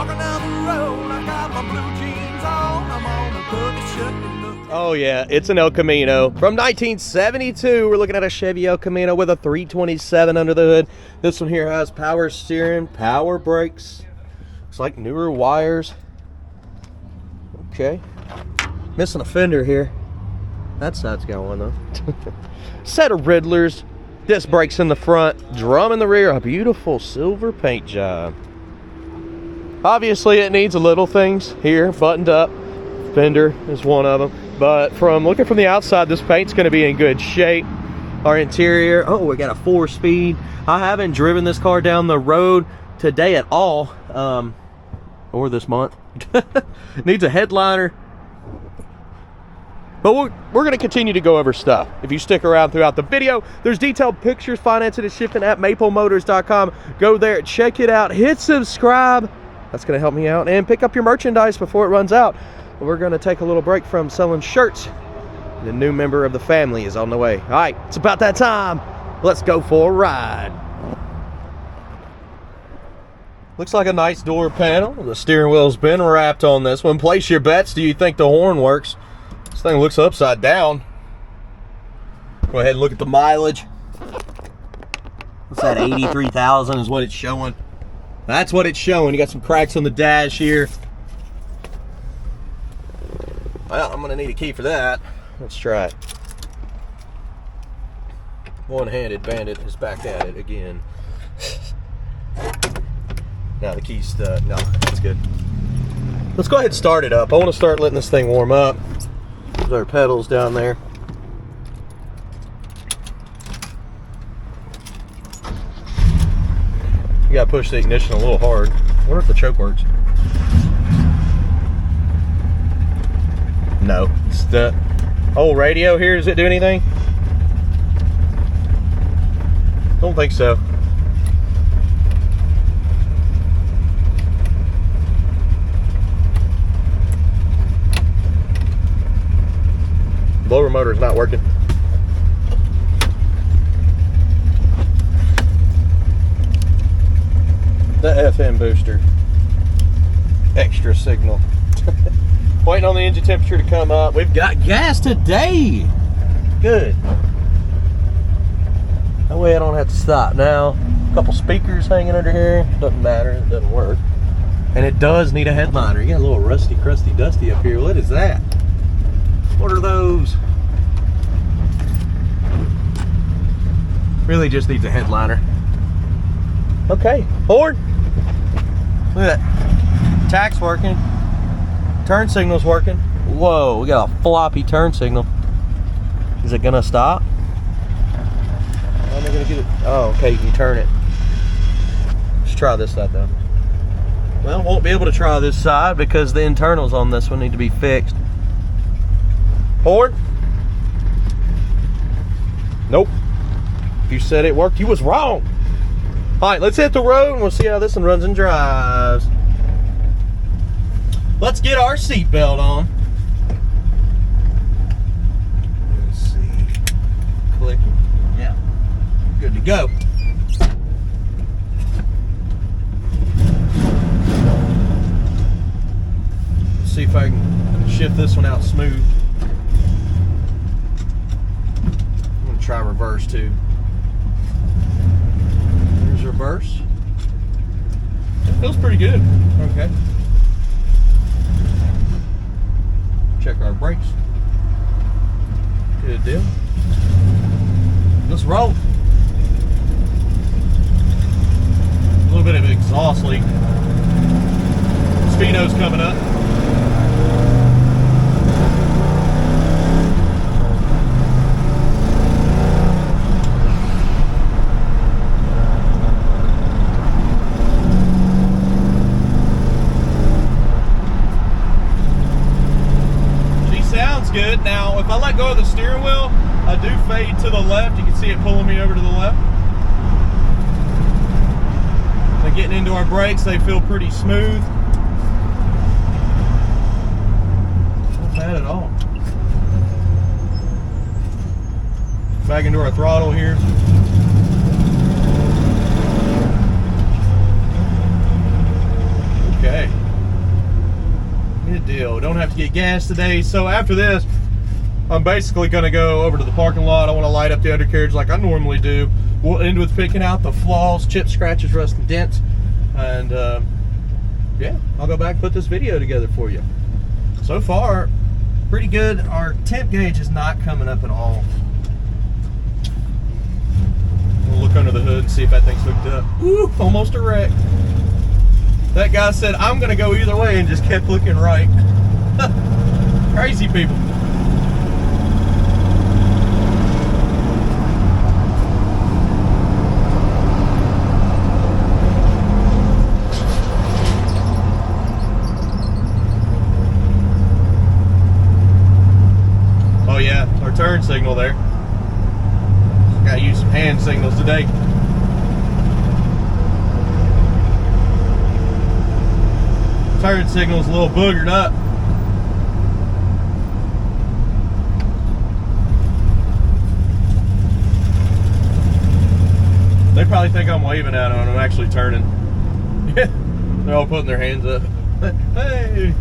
walking down the road, I got my blue jeans on. I'm on the boogie shut. Oh yeah, it's an El Camino from 1972. We're looking at a Chevy El Camino with a 327 under the hood. This one here has power steering, power brakes. Looks like newer wires. Okay. Missing a fender here. That side's got one though. Set of Riddlers. Disc brakes in the front, drum in the rear. A beautiful silver paint job. Obviously it needs a little things here, buttoned up. Fender is one of them. But from looking from the outside, this paint's going to be in good shape. Our interior, oh, we got a 4-speed. I haven't driven this car down the road today at all, or this month. Needs a headliner. But we're going to continue to go over stuff. If you stick around throughout the video, there's detailed pictures, financing, and shipping at maplemotors.com. Go there, check it out, hit subscribe. That's going to help me out. And pick up your merchandise before it runs out. We're going to take a little break from selling shirts. The new member of the family is on the way. All right, it's about that time. Let's go for a ride. Looks like a nice door panel. The steering wheel's been wrapped on this one. Place your bets. Do you think the horn works? This thing looks upside down. Go ahead and look at the mileage. What's that, 83,000 is what it's showing. That's what it's showing. You got some cracks on the dash here. Well, I'm going to need a key for that. Let's try it. One-handed bandit is back at it again. Now the key's stuck. No, that's good. Let's go ahead and start it up. I want to start letting this thing warm up. There's our pedals down there. You got to push the ignition a little hard. I wonder if the choke works. No, it's the old radio here. Does it do anything? Don't think so. Blower motor is not working. The FM booster. Extra signal. Waiting on the engine temperature to come up. We've got gas today. Good. That way I don't have to stop. Now, a couple speakers hanging under here. Doesn't matter. It doesn't work. And it does need a headliner. You got a little rusty, crusty, dusty up here. What is that? What are those? Really just needs a headliner. Okay. Forward. Look at that. Tach's working. Turn signal's working. Whoa, we got a floppy turn signal. Is it gonna stop? How am I gonna get it? Oh, okay, you can turn it. Let's try this side though. Well, won't be able to try this side because the internals on this one need to be fixed. Forward. Nope. If you said it worked, you was wrong. All right, let's hit the road and we'll see how this one runs and drives. Let's get our seatbelt on. Let's see. Click. Yeah. Good to go. Let's see if I can shift this one out smooth. I'm going to try reverse too. There's reverse. It feels pretty good. Okay. Check our brakes. Good deal. Let's roll. A little bit of exhaust leak. Speedo's coming up. Good. Now, if I let go of the steering wheel, I do fade to the left. You can see it pulling me over to the left. But getting into our brakes, they feel pretty smooth. Not bad at all. Back into our throttle here. Okay. deal. Don't have to get gas today. So after this, I'm basically going to go over to the parking lot. I want to light up the undercarriage like I normally do. We'll end with picking out the flaws, chips, scratches, rust, and dents. And yeah, I'll go back and put this video together for you. So far, pretty good. Our temp gauge is not coming up at all. We'll look under the hood and see if that thing's hooked up. Ooh, almost a wreck. That guy said, I'm going to go either way, and just kept looking right. Crazy people. Oh yeah, our turn signal there. Gotta use some hand signals today. Turn signal's a little boogered up. They probably think I'm waving at them and I'm actually turning. Yeah, they're all putting their hands up. Hey!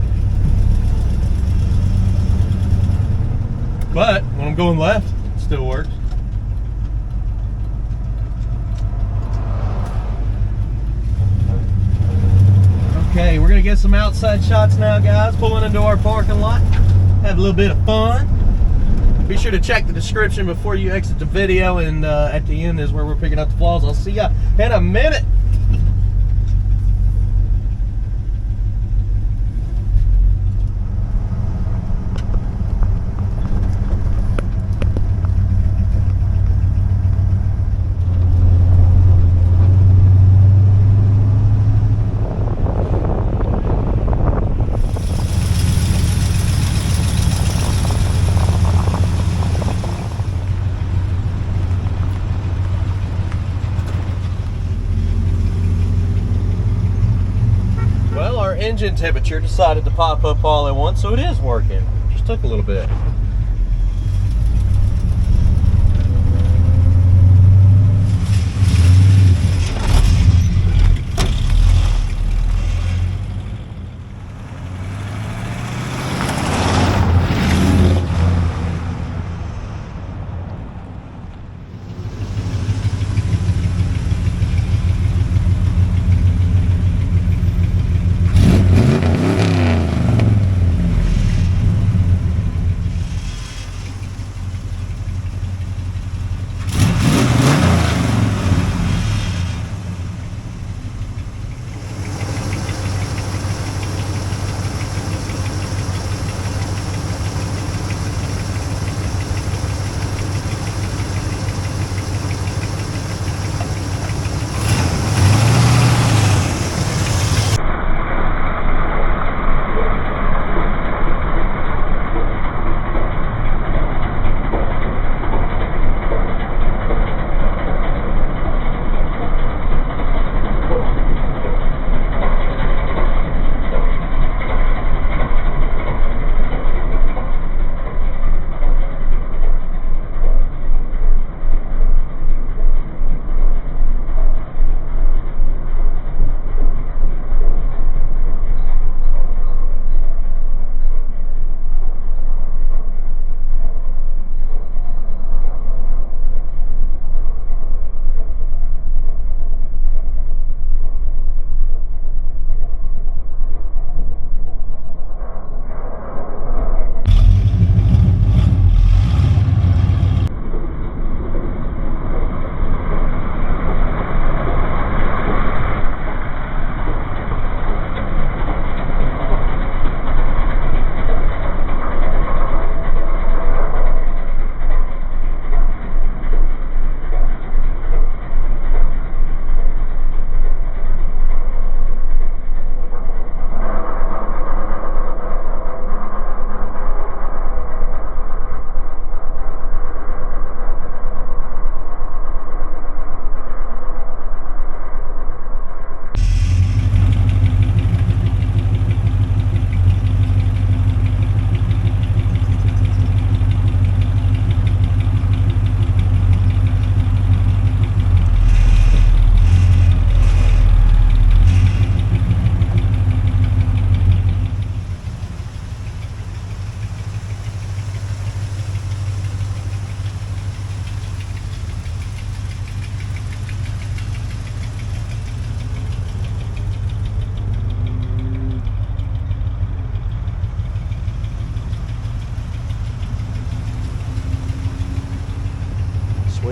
But when I'm going left, it still works. Okay, we're gonna get some outside shots now, guys. Pulling into our parking lot, have a little bit of fun. Be sure to check the description before you exit the video, and at the end is where we're picking up the flaws. I'll see ya in a minute. Engine temperature decided to pop up all at once, so it is working. Just took a little bit.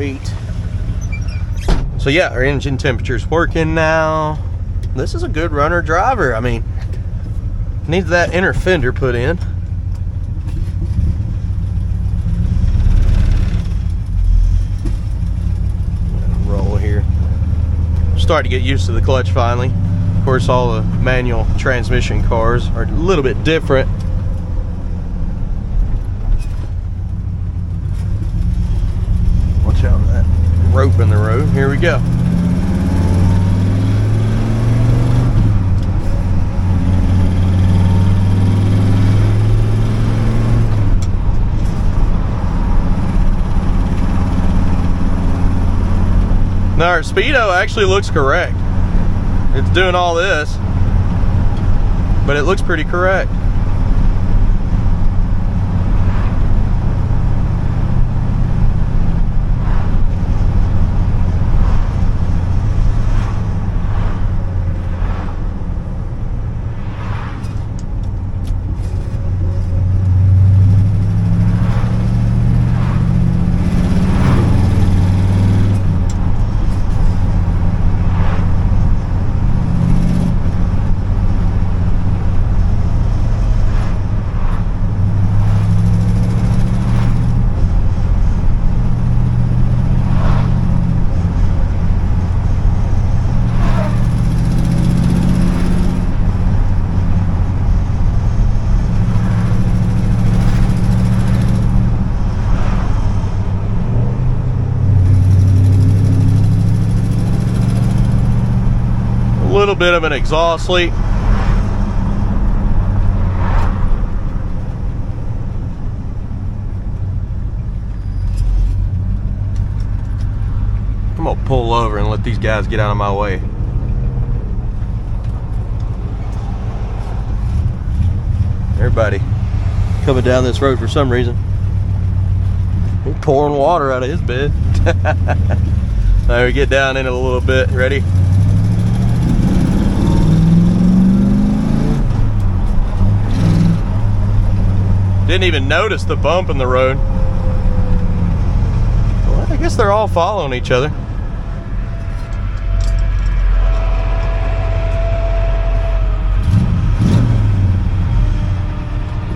Sweet. So yeah, our engine temperature's working now. This is a good runner driver. I mean, needs that inner fender put in. Roll here. Starting to get used to the clutch finally. Of course, all the manual transmission cars are a little bit different. Watch out for that rope in the road. Here we go. Now our speedo actually looks correct. It's doing all this, but it looks pretty correct. A little bit of an exhaust leak. I'm gonna pull over and let these guys get out of my way. Everybody coming down this road for some reason. He's pouring water out of his bed. Now we get down in it a little bit. Ready? Didn't even notice the bump in the road. Well, I guess they're all following each other.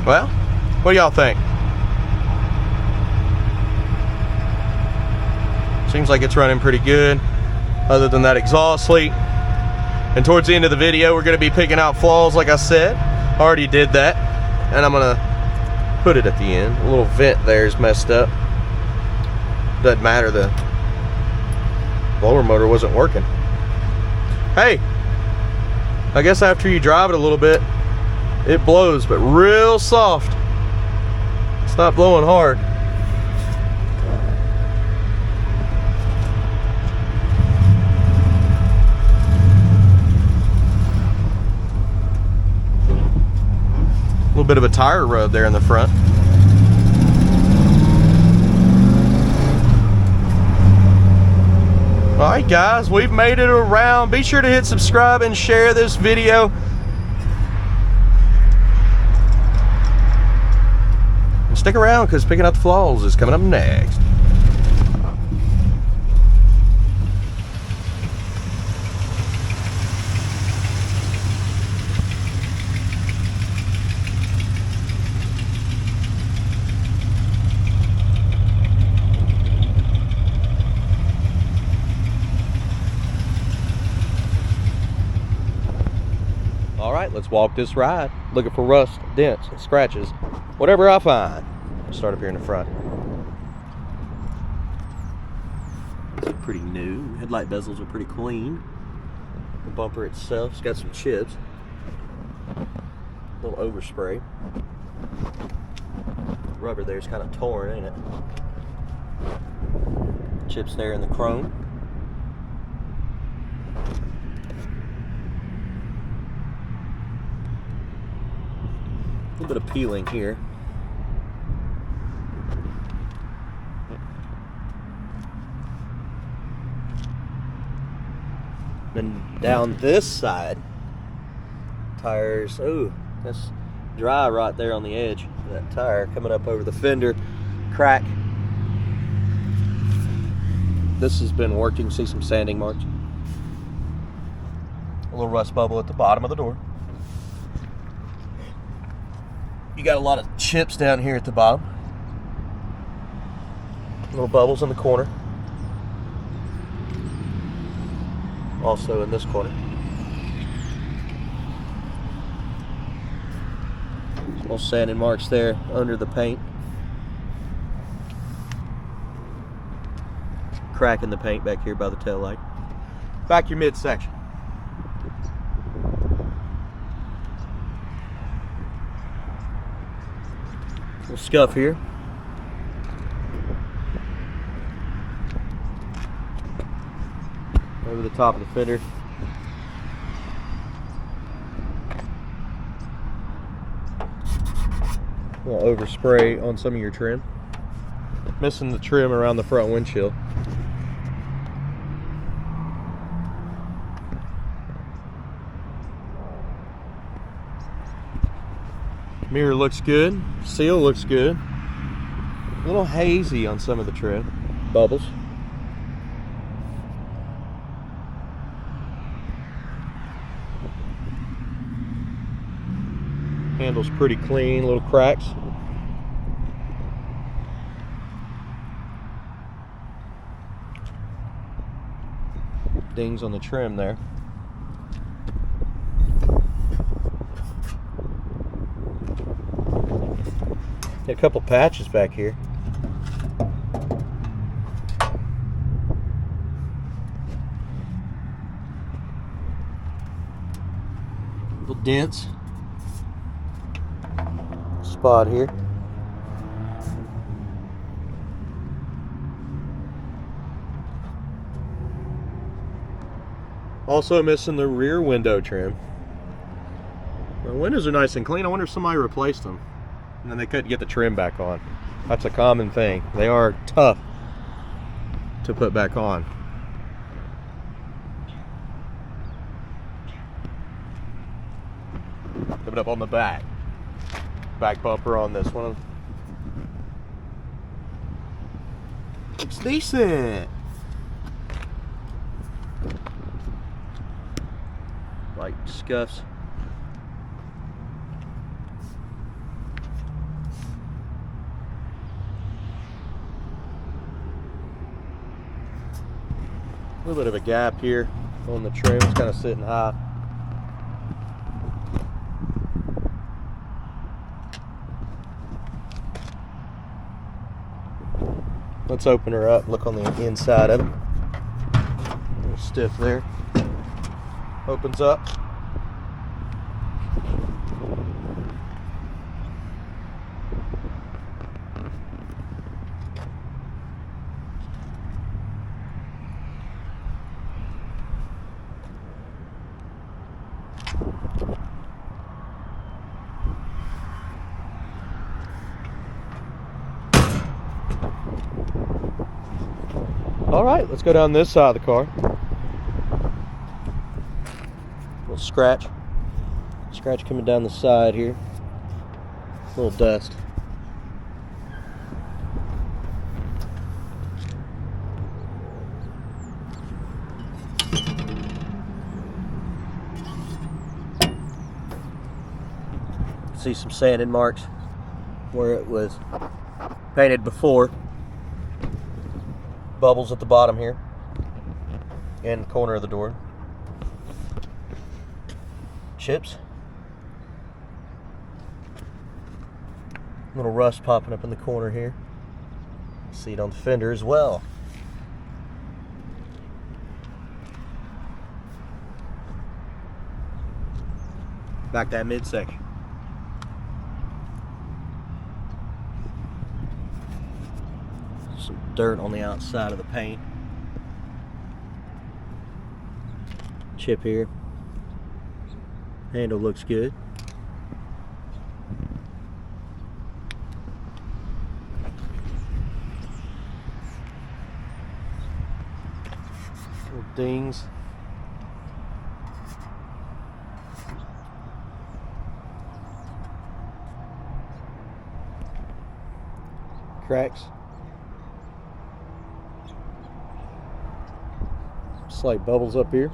Well, what do y'all think? Seems like it's running pretty good, other than that exhaust leak. And towards the end of the video, we're going to be picking out flaws, like I said. Already did that, and I'm going to put it at the end. A little vent there is messed up. Doesn't matter, the blower motor wasn't working. Hey, I guess after you drive it a little bit, it blows, but real soft. It's not blowing hard. A little bit of a tire rub there in the front. Alright guys, we've made it around. Be sure to hit subscribe and share this video. And stick around because picking out the flaws is coming up next. Alright, let's walk this ride. Looking for rust, dents, scratches, whatever I find. Start up here in the front. It's pretty new. Headlight bezels are pretty clean. The bumper itself's got some chips. A little overspray. The rubber there's kind of torn, ain't it? Chips there in the chrome. A little bit of peeling here. Then down this side, tires, oh, that's dry right there on the edge of that tire, coming up over the fender crack. This has been working. See some sanding marks. A little rust bubble at the bottom of the door. You got a lot of chips down here at the bottom. Little bubbles in the corner. Also in this corner. Little sanding marks there under the paint. Crack in the paint back here by the tail light. Back your midsection. Little scuff here. Over the top of the fender. A little overspray on some of your trim. Missing the trim around the front windshield. Mirror looks good. Seal looks good. A little hazy on some of the trim. Bubbles. Handle's pretty clean. Little cracks. Dings on the trim there. A couple patches back here. Little dents. Spot here. Also missing the rear window trim. The windows are nice and clean. I wonder if somebody replaced them and then they couldn't get the trim back on. That's a common thing. They are tough to put back on. Coming up on the back. Back bumper on this one. Looks decent. Like scuffs. A little bit of a gap here on the trim. It's kind of sitting high. Let's open her up, look on the inside of it. A little stiff there. Opens up. All right, let's go down this side of the car. Little scratch coming down the side here. A little dust. See some sanding marks where it was painted before. Bubbles at the bottom here and the corner of the door. Chips. Little rust popping up in the corner here. See it on the fender as well. Back that midsection. Some dirt on the outside of the paint. Chip here. Handle looks good. Little dings. Cracks. Slight bubbles up here.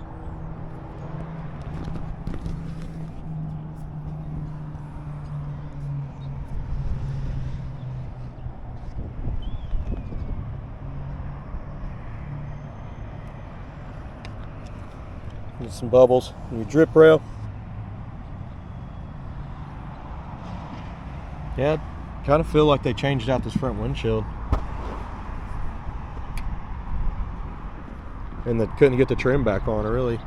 And some bubbles in your drip rail. Yeah, kind of feel like they changed out this front windshield. And they couldn't get the trim back on. I really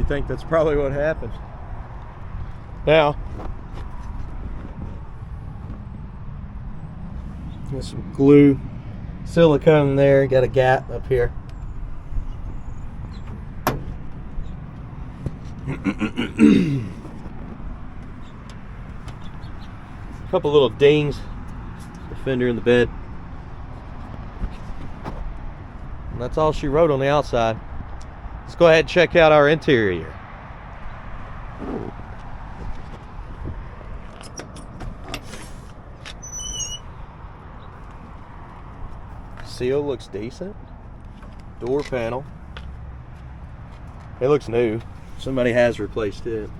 think that's probably what happened. Now, there's some glue, silicone there, got a gap up here. A couple little dings, the fender in the bed. And that's all she wrote on the outside. Let's go ahead and check out our interior. Seal looks decent. Door panel. It looks new. Somebody has replaced it.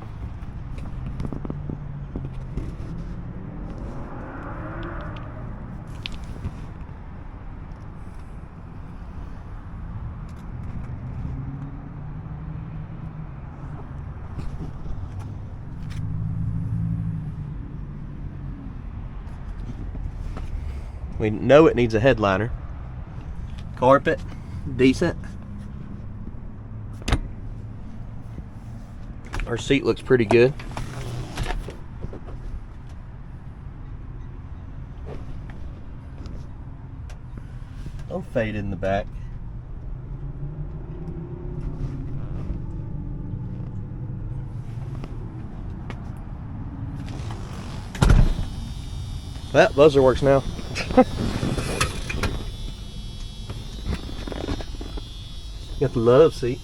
We know it needs a headliner. Carpet, decent. Our seat looks pretty good. No fade in the back. That buzzer works now. Got the love seat.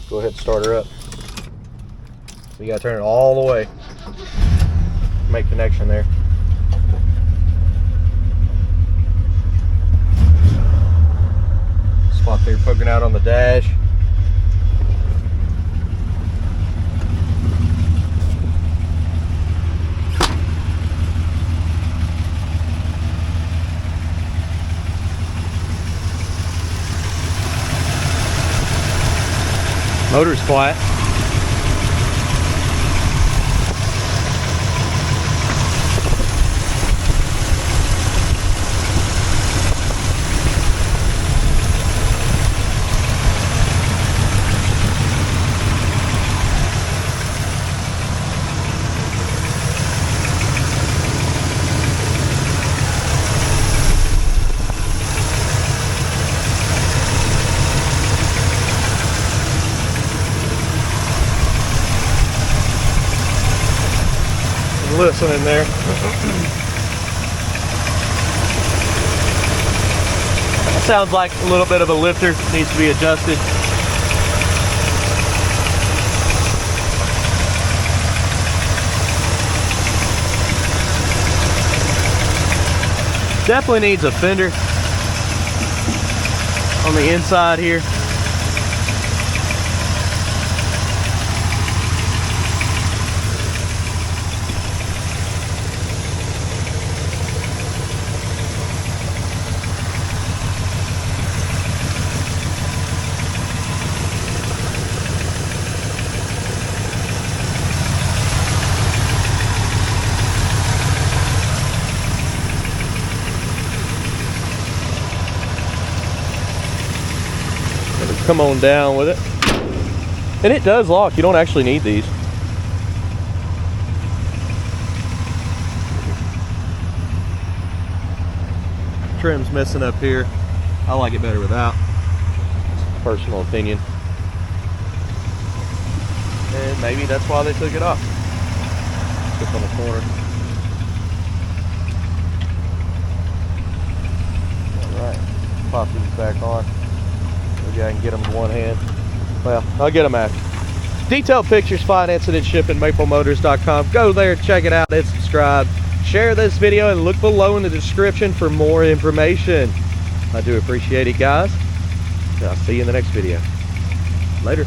Go ahead and start her up. So you gotta turn it all the way. Make connection there. Spot there poking out on the dash. Motor's quiet. Listening there. Sounds like a little bit of a lifter needs to be adjusted. Definitely needs a fender on the inside here. Come on down with it. And it does lock. You don't actually need these. Trim's missing up here. I like it better without. Personal opinion. And maybe that's why they took it off. Just on the corner. Alright. Pop these back on. Maybe I can get them in one hand. Well, I'll get them after. Detailed pictures, financing and shipping, maplemotors.com. Go there, check it out, and subscribe. share this video, and look below in the description for more information. I do appreciate it, guys. I'll see you in the next video. Later.